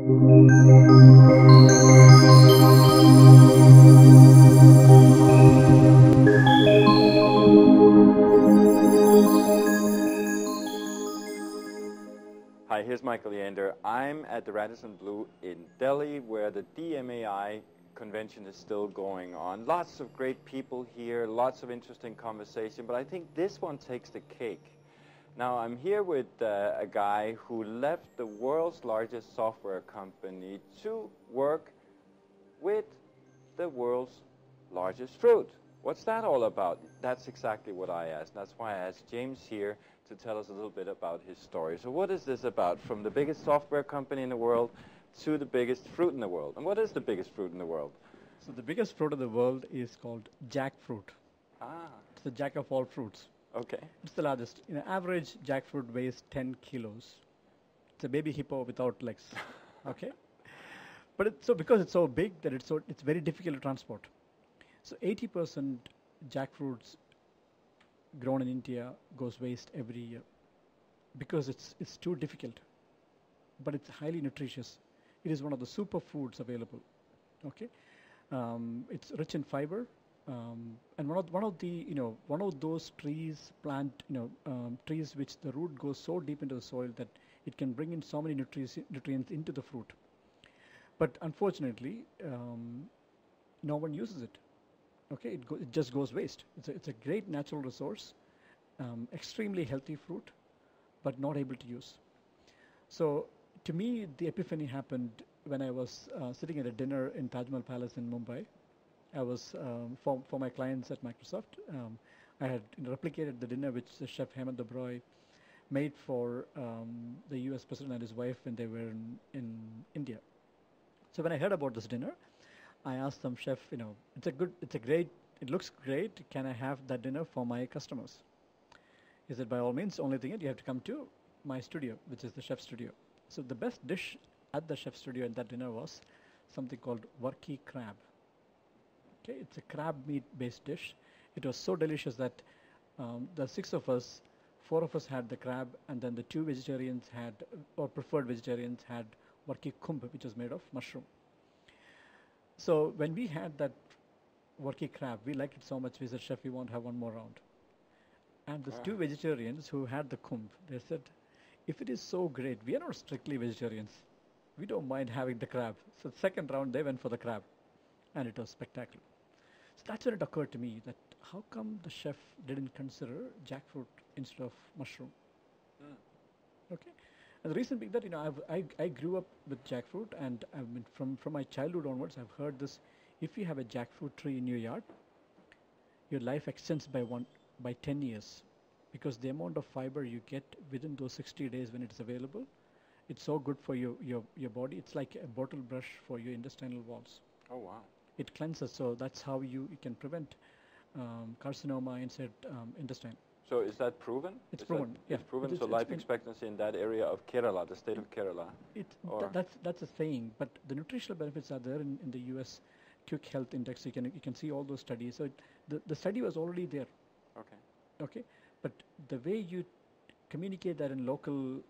Hi, here's Leander. I'm at the Radisson Blu in Delhi, where the DMAI convention is still going on. Lots of great people here, lots of interesting conversation, but I think this one takes the cake. Now, I'm here with a guy who left the world's largest software company to work with the world's largest fruit. What's that all about? That's exactly what I asked. That's why I asked James here to tell us a little bit about his story. So what is this about, from the biggest software company in the world to the biggest fruit in the world? And what is the biggest fruit in the world? So the biggest fruit in the world is called jackfruit. Ah. It's the jack of all fruits. Okay. It's the largest. Average jackfruit weighs 10 kilos. It's a baby hippo without legs. Okay? But because it's so big that it's very difficult to transport. So 80% jackfruits grown in India goes waste every year because it's too difficult. But it's highly nutritious. It is one of the superfoods available. Okay, it's rich in fiber, and one of those trees trees which the root goes so deep into the soil that it can bring in so many nutrients into the fruit. But unfortunately, no one uses it. Okay, it just goes waste. It's a great natural resource, extremely healthy fruit, but not able to use. So to me, the epiphany happened when I was sitting at a dinner in Taj Mahal Palace in Mumbai. I was for my clients at Microsoft. I had replicated the dinner which the chef Hemant Dabroy made for the U.S. president and his wife when they were in India. So when I heard about this dinner, I asked some chef, it looks great. Can I have that dinner for my customers? He said, by all means, only thing is you have to come to my studio, which is the chef studio. So the best dish at the chef studio at that dinner was something called Varki crab. Okay, it's a crab meat based dish. It was so delicious that the 6 of us, 4 of us had the crab, and then the 2 vegetarians preferred vegetarians had Varki kumbh, which is made of mushroom. So when we had that Varki crab, we liked it so much, we said, chef, we want to have one more round. And these 2 vegetarians who had the kumbh, they said, if it is so great, we are not strictly vegetarians. We don't mind having the crab. So the second round, they went for the crab. And it was spectacular. So that's when it occurred to me that how come the chef didn't consider jackfruit instead of mushroom? Okay. And the reason being that, I grew up with jackfruit, and I mean, from my childhood onwards, I've heard this: if you have a jackfruit tree in your yard, your life extends by 10 years, because the amount of fiber you get within those 60 days when it's available, it's so good for your body. It's like a bottle brush for your intestinal walls. Oh wow! It cleanses, so that's how you can prevent carcinoma inside intestine. So is that proven? It's proven. It's proven. So life expectancy in that area of Kerala, the state of Kerala. That's a saying, but the nutritional benefits are there in the U.S. Quick Health Index. You can see all those studies. So the study was already there. Okay. Okay, but the way you communicate that in local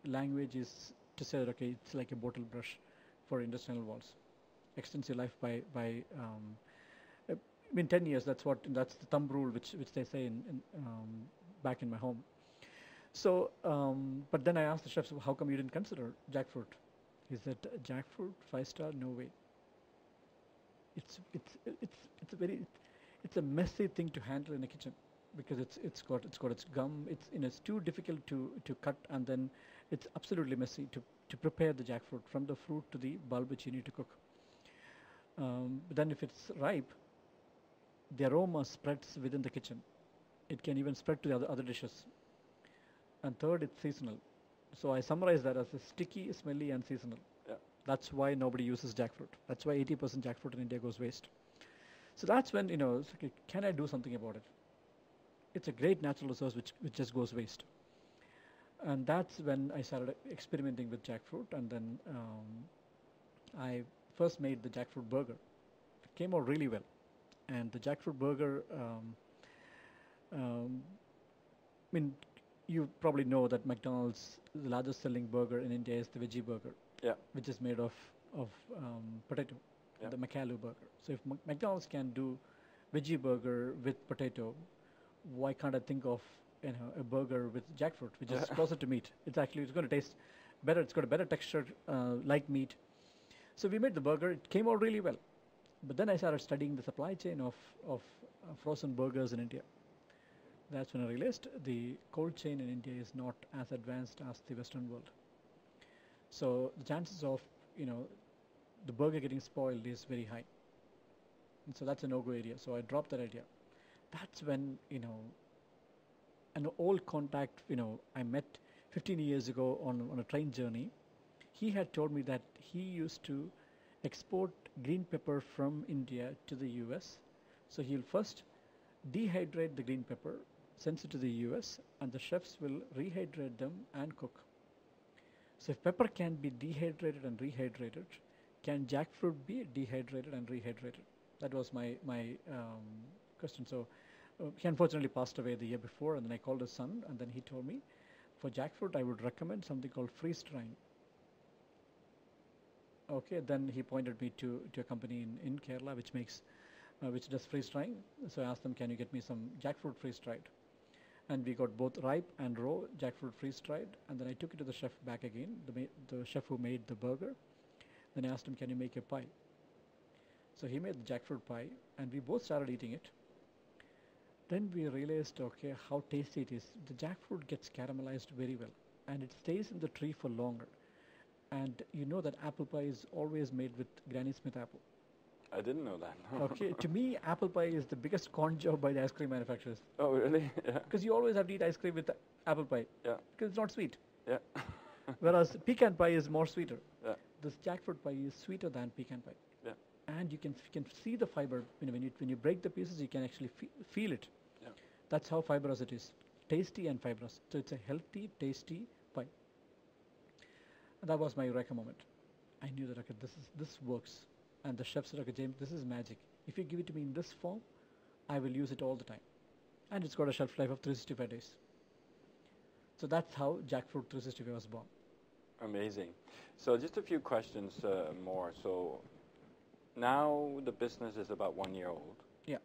language is to say, okay, it's like a bottle brush for intestinal walls. Extends your life by 10 years. That's the thumb rule which they say back in my home. So, but then I asked the chef, so how come you didn't consider jackfruit? He said, jackfruit 5-star, no way. It's a messy thing to handle in the kitchen, because it's got its gum. It's too difficult to cut, and then it's absolutely messy to prepare the jackfruit from the fruit to the bulb which you need to cook. But then if it's ripe, the aroma spreads within the kitchen. It can even spread to the other dishes. And third, it's seasonal. So I summarize that as a sticky, smelly, and seasonal. Yeah. That's why nobody uses jackfruit. That's why 80% jackfruit in India goes waste. So that's when, it's okay, can I do something about it? It's a great natural resource which just goes waste. And that's when I started experimenting with jackfruit, and then I first made the jackfruit burger. It came out really well. And the jackfruit burger, you probably know that McDonald's, the largest selling burger in India is the veggie burger, Yeah. which is made of potato, Yeah. the McAloo burger. So if McDonald's can do veggie burger with potato, why can't I think of a burger with jackfruit, which is closer to meat? It's going to taste better. It's got a better texture, like meat. So we made the burger. It came out really well. But then I started studying the supply chain of frozen burgers in India. That's when I realized the cold chain in India is not as advanced as the Western world. So the chances of the burger getting spoiled is very high. And so that's a no-go area. So I dropped that idea. That's when an old contact I met 15 years ago on a train journey. He had told me that he used to export green pepper from India to the US. So he'll first dehydrate the green pepper, sends it to the US, and the chefs will rehydrate them and cook. So if pepper can be dehydrated and rehydrated, can jackfruit be dehydrated and rehydrated? That was my question. So he unfortunately passed away the year before, and then I called his son, and then he told me, for jackfruit, I would recommend something called freeze drying. Okay, then he pointed me to a company in Kerala which does freeze drying. So I asked them, can you get me some jackfruit freeze dried? And we got both ripe and raw jackfruit freeze dried. And then I took it to the chef back again, the chef who made the burger. Then I asked him, can you make a pie? So he made the jackfruit pie, and we both started eating it. Then we realized, okay, how tasty it is. The jackfruit gets caramelized very well, and it stays in the tree for longer. And you know that apple pie is always made with Granny Smith apple. I didn't know that. Okay, to me, apple pie is the biggest con job by the ice cream manufacturers. Oh, really? Yeah. Because you always have to eat ice cream with apple pie. Yeah. Because it's not sweet. Yeah. Whereas pecan pie is more sweeter. Yeah. This jackfruit pie is sweeter than pecan pie. Yeah. And you can see the fiber. When you break the pieces, you can actually feel it. Yeah. That's how fibrous it is. Tasty and fibrous. So it's a healthy, tasty pie. And that was my eureka moment. I knew that, okay, this works. And the chef said, okay, James, this is magic. If you give it to me in this form, I will use it all the time. And it's got a shelf life of 365 days. So that's how Jackfruit 365 was born. Amazing. So just a few questions more. So now the business is about 1 year old. Yeah.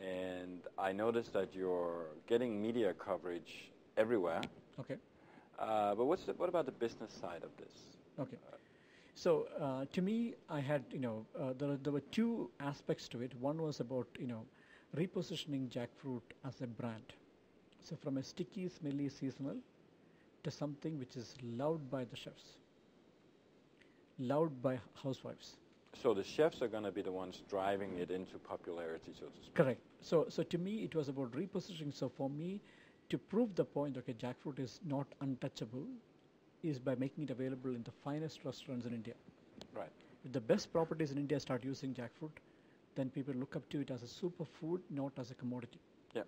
And I noticed that you're getting media coverage everywhere. Okay. But what about the business side of this? Okay. So to me, I had, there were two aspects to it. One was about, repositioning jackfruit as a brand. So from a sticky, smelly, seasonal to something which is loved by the chefs, loved by housewives. So the chefs are going to be the ones driving it into popularity, so to speak. Correct. So to me, it was about repositioning. So for me, to prove the point, okay, jackfruit is not untouchable, is by making it available in the finest restaurants in India. Right. If the best properties in India start using jackfruit, then people look up to it as a superfood, not as a commodity. Yeah.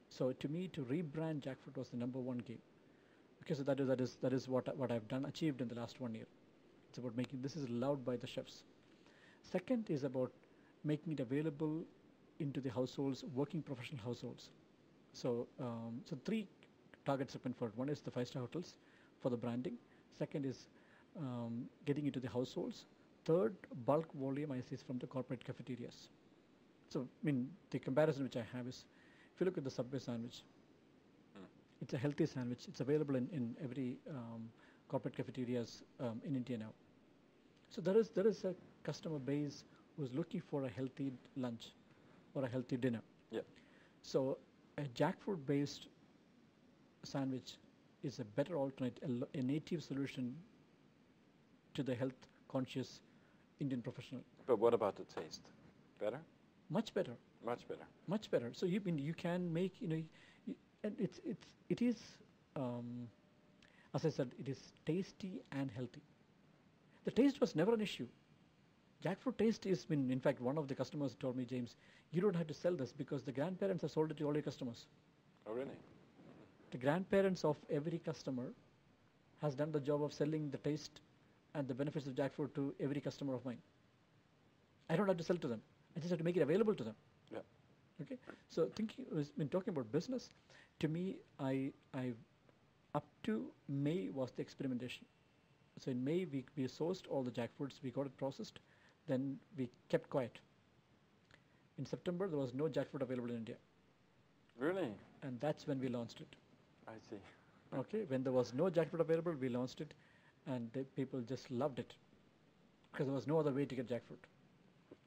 So to me, to rebrand jackfruit was the number one game. Okay, so that is what I've achieved in the last 1 year. It's about making this is loved by the chefs. Second is about making it available into the households, working professional households. So three target segment for it. One is the 5-star hotels for the branding. Second is getting into the households. Third, bulk volume I see is from the corporate cafeterias. So, the comparison which I have is, if you look at the Subway sandwich, it's a healthy sandwich. It's available in every corporate cafeterias in India now. So there is a customer base who's looking for a healthy lunch or a healthy dinner. Yeah. So a jackfruit-based sandwich is a better alternate, a native solution to the health-conscious Indian professional. But what about the taste? Better? Much better. Much better. Much better. So you can make and it is as I said, it is tasty and healthy. The taste was never an issue. Jackfruit taste is, in fact, one of the customers told me, James, you don't have to sell this because the grandparents have sold it to all your customers. Oh, really? The grandparents of every customer has done the job of selling the taste and the benefits of jackfruit to every customer of mine. I don't have to sell to them. I just have to make it available to them. Yeah. Okay. So talking about business, to me, I Up to May was the experimentation. So in May, we sourced all the jackfruits, we got it processed, then we kept quiet. In September, there was no jackfruit available in India, Really? and that's when we launched it. I see. Okay, when there was no jackfruit available, we launched it, and the people just loved it because there was no other way to get jackfruit.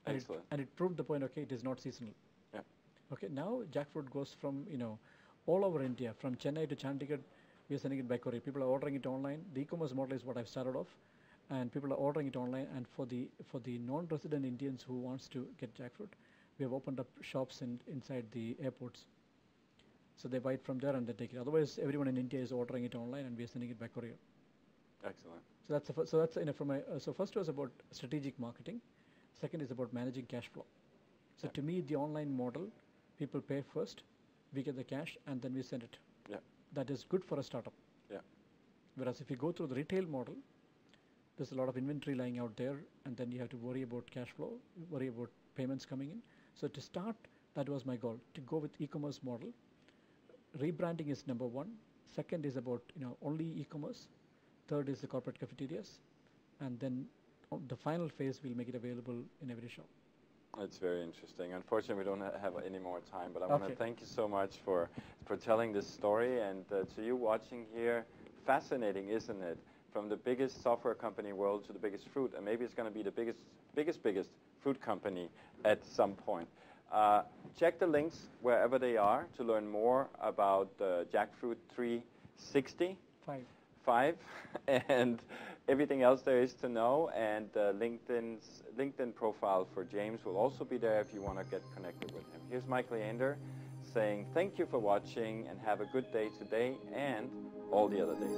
Excellent. And it proved the point. Okay, it is not seasonal. Yeah. Okay, now jackfruit goes from all over India, from Chennai to Chandigarh. We are sending it by courier. People are ordering it online. The e-commerce model is what I've started off, and people are ordering it online. And for the non-resident Indians who wants to get jackfruit, we have opened up shops inside the airports. So they buy it from there and they take it. Otherwise, everyone in India is ordering it online, and we are sending it by courier. Excellent. So that's the so that's from my so first was about strategic marketing. Second is about managing cash flow. So to me, the online model, people pay first, we get the cash, and then we send it. Yeah. That is good for a startup. Yeah. Whereas if you go through the retail model, there's a lot of inventory lying out there, and then you have to worry about cash flow, worry about payments coming in. So to start, that was my goal, to go with e-commerce model. Rebranding is number one. Second is about only e-commerce. Third is the corporate cafeterias, and then the final phase we'll make it available in every shop. It's very interesting. Unfortunately, we don't have any more time, but I want to thank you so much for telling this story, and to you watching here, fascinating, isn't it? From the biggest software company in the world to the biggest fruit, and maybe it's going to be the biggest food company at some point. Check the links wherever they are to learn more about Jackfruit 360. 5 and everything else there is to know, and LinkedIn profile for James will also be there if you want to get connected with him. Here's Michael Leander saying thank you for watching, and have a good day today and all the other days.